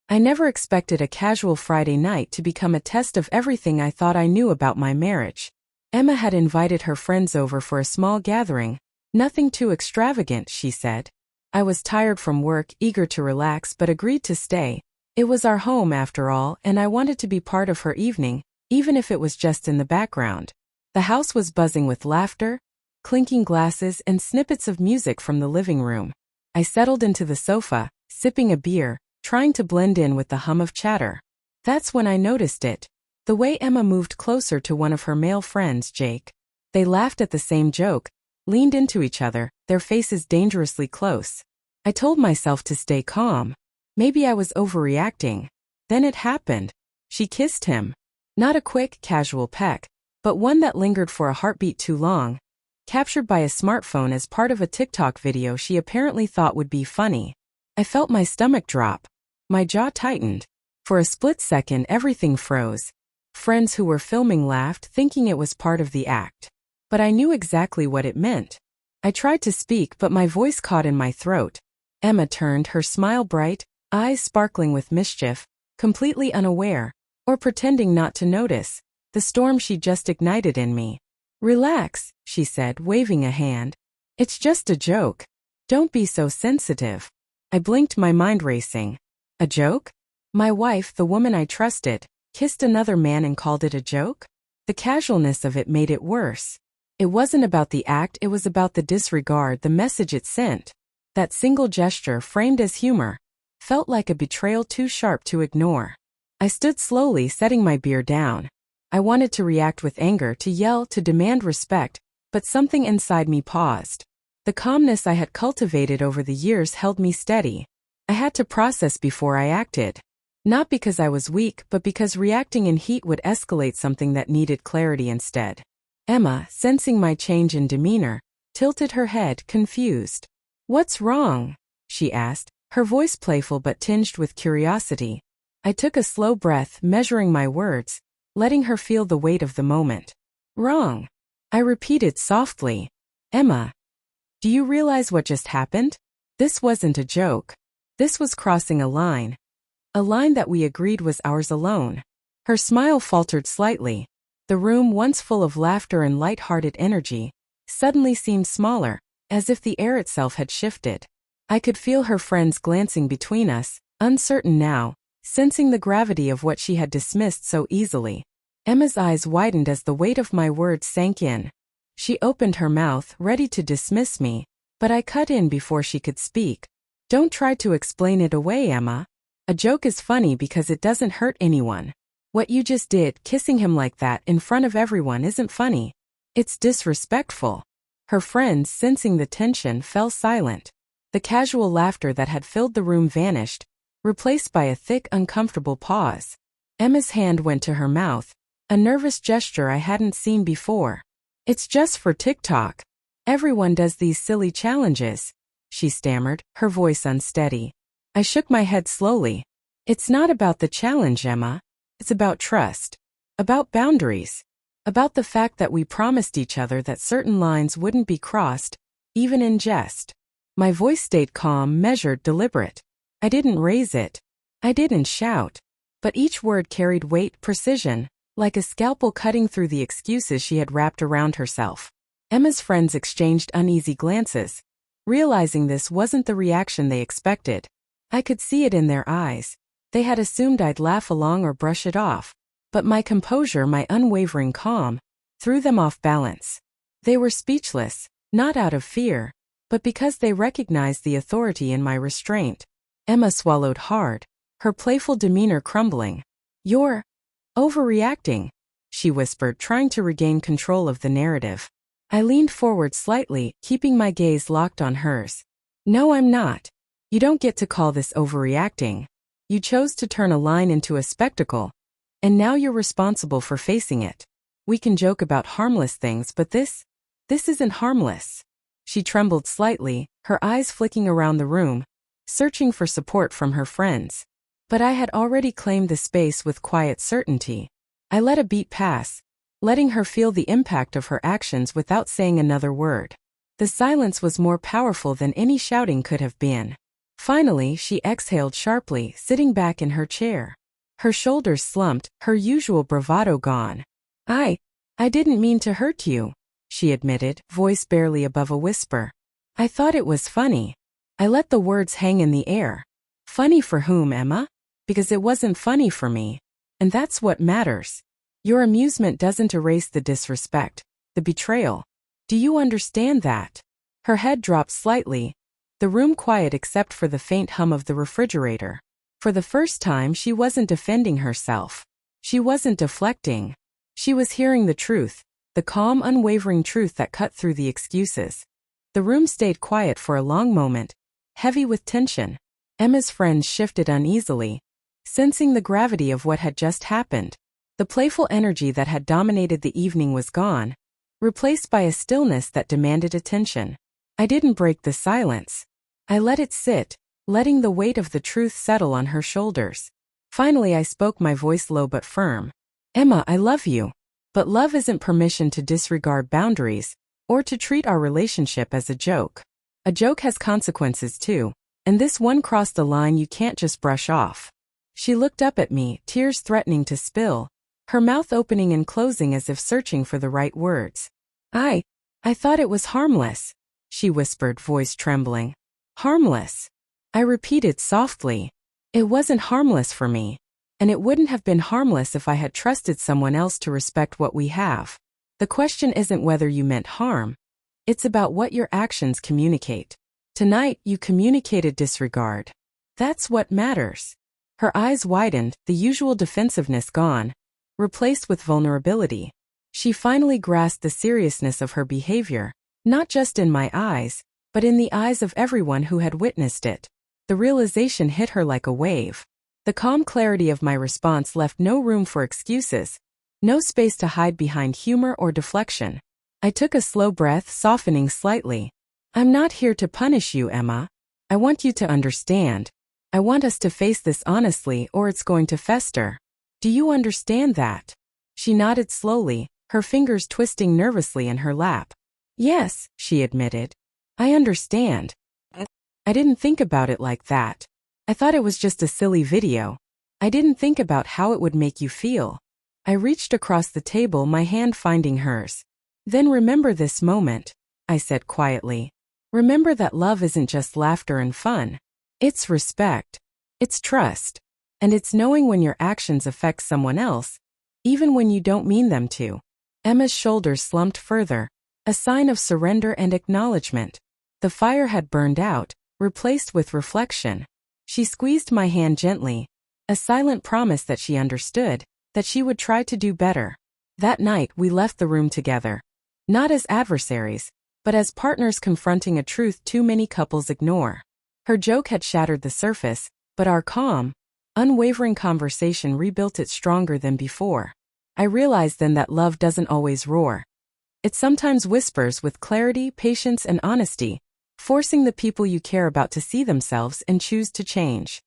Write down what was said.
I never expected a casual Friday night to become a test of everything I thought I knew about my marriage. Emma had invited her friends over for a small gathering. Nothing too extravagant, she said. I was tired from work, eager to relax, but agreed to stay. It was our home after all, and I wanted to be part of her evening, even if it was just in the background. The house was buzzing with laughter, clinking glasses, and snippets of music from the living room. I settled into the sofa, sipping a beer, trying to blend in with the hum of chatter. That's when I noticed it. The way Emma moved closer to one of her male friends, Jake. They laughed at the same joke, leaned into each other, their faces dangerously close. I told myself to stay calm. Maybe I was overreacting. Then it happened. She kissed him. Not a quick, casual peck, but one that lingered for a heartbeat too long. Captured by a smartphone as part of a TikTok video she apparently thought would be funny. I felt my stomach drop. My jaw tightened. For a split second, everything froze. Friends who were filming laughed, thinking it was part of the act. But I knew exactly what it meant. I tried to speak, but my voice caught in my throat. Emma turned, her smile bright, eyes sparkling with mischief, completely unaware, or pretending not to notice, the storm she just ignited in me. Relax, she said, waving a hand. It's just a joke. Don't be so sensitive. I blinked, my mind racing. A joke? My wife, the woman I trusted, kissed another man and called it a joke? The casualness of it made it worse. It wasn't about the act, it was about the disregard, the message it sent. That single gesture, framed as humor, felt like a betrayal too sharp to ignore. I stood slowly, setting my beer down. I wanted to react with anger, to yell, to demand respect, but something inside me paused. The calmness I had cultivated over the years held me steady. I had to process before I acted. Not because I was weak, but because reacting in heat would escalate something that needed clarity instead. Emma, sensing my change in demeanor, tilted her head, confused. "What's wrong?" she asked, her voice playful but tinged with curiosity. I took a slow breath, measuring my words, letting her feel the weight of the moment. "Wrong," I repeated softly. "Emma, do you realize what just happened? This wasn't a joke. This was crossing a line. A line that we agreed was ours alone." Her smile faltered slightly. The room, once full of laughter and light-hearted energy, suddenly seemed smaller, as if the air itself had shifted. I could feel her friends glancing between us, uncertain now, sensing the gravity of what she had dismissed so easily. Emma's eyes widened as the weight of my words sank in. She opened her mouth, ready to dismiss me, but I cut in before she could speak. "Don't try to explain it away, Emma. A joke is funny because it doesn't hurt anyone. What you just did, kissing him like that in front of everyone, isn't funny. It's disrespectful." Her friends, sensing the tension, fell silent. The casual laughter that had filled the room vanished, replaced by a thick, uncomfortable pause. Emma's hand went to her mouth, a nervous gesture I hadn't seen before. "It's just for TikTok. Everyone does these silly challenges," she stammered, her voice unsteady. I shook my head slowly. "It's not about the challenge, Emma. It's about trust. About boundaries. About the fact that we promised each other that certain lines wouldn't be crossed, even in jest." My voice stayed calm, measured, deliberate. I didn't raise it. I didn't shout. But each word carried weight, precision, like a scalpel cutting through the excuses she had wrapped around herself. Emma's friends exchanged uneasy glances, realizing this wasn't the reaction they expected. I could see it in their eyes. They had assumed I'd laugh along or brush it off. But my composure, my unwavering calm, threw them off balance. They were speechless, not out of fear, but because they recognized the authority in my restraint. Emma swallowed hard, her playful demeanor crumbling. "You're overreacting," she whispered, trying to regain control of the narrative. I leaned forward slightly, keeping my gaze locked on hers. "No, I'm not. You don't get to call this overreacting. You chose to turn a line into a spectacle, and now you're responsible for facing it. We can joke about harmless things, but this isn't harmless." She trembled slightly, her eyes flicking around the room, searching for support from her friends. But I had already claimed the space with quiet certainty. I let a beat pass, letting her feel the impact of her actions without saying another word. The silence was more powerful than any shouting could have been. Finally, she exhaled sharply, sitting back in her chair. Her shoulders slumped, her usual bravado gone. I didn't mean to hurt you, she admitted, voice barely above a whisper. I thought it was funny. I let the words hang in the air. Funny for whom, Emma? Because it wasn't funny for me. And that's what matters. Your amusement doesn't erase the disrespect, the betrayal. Do you understand that? Her head dropped slightly, the room quiet except for the faint hum of the refrigerator. For the first time, she wasn't defending herself. She wasn't deflecting. She was hearing the truth, the calm, unwavering truth that cut through the excuses. The room stayed quiet for a long moment, heavy with tension. Emma's friends shifted uneasily, sensing the gravity of what had just happened. The playful energy that had dominated the evening was gone, replaced by a stillness that demanded attention. I didn't break the silence. I let it sit, letting the weight of the truth settle on her shoulders. Finally, I spoke, my voice low but firm. Emma, I love you. But love isn't permission to disregard boundaries, or to treat our relationship as a joke. A joke has consequences too, and this one crossed a line you can't just brush off. She looked up at me, tears threatening to spill, her mouth opening and closing as if searching for the right words. I thought it was harmless, she whispered, voice trembling. Harmless? I repeated softly. It wasn't harmless for me. And it wouldn't have been harmless if I had trusted someone else to respect what we have. The question isn't whether you meant harm. It's about what your actions communicate. Tonight, you communicated disregard. That's what matters. Her eyes widened, the usual defensiveness gone, replaced with vulnerability. She finally grasped the seriousness of her behavior, not just in my eyes, but in the eyes of everyone who had witnessed it. The realization hit her like a wave. The calm clarity of my response left no room for excuses, no space to hide behind humor or deflection. I took a slow breath, softening slightly. I'm not here to punish you, Emma. I want you to understand. I want us to face this honestly, or it's going to fester. Do you understand that? She nodded slowly, her fingers twisting nervously in her lap. Yes, she admitted. I understand. I didn't think about it like that. I thought it was just a silly video. I didn't think about how it would make you feel. I reached across the table, my hand finding hers. Then remember this moment, I said quietly. Remember that love isn't just laughter and fun. It's respect. It's trust. And it's knowing when your actions affect someone else, even when you don't mean them to. Emma's shoulders slumped further, a sign of surrender and acknowledgement. The fire had burned out, replaced with reflection. She squeezed my hand gently, a silent promise that she understood, that she would try to do better. That night, we left the room together. Not as adversaries, but as partners confronting a truth too many couples ignore. Her joke had shattered the surface, but our calm, unwavering conversation rebuilt it stronger than before. I realized then that love doesn't always roar. It sometimes whispers with clarity, patience, and honesty, forcing the people you care about to see themselves and choose to change.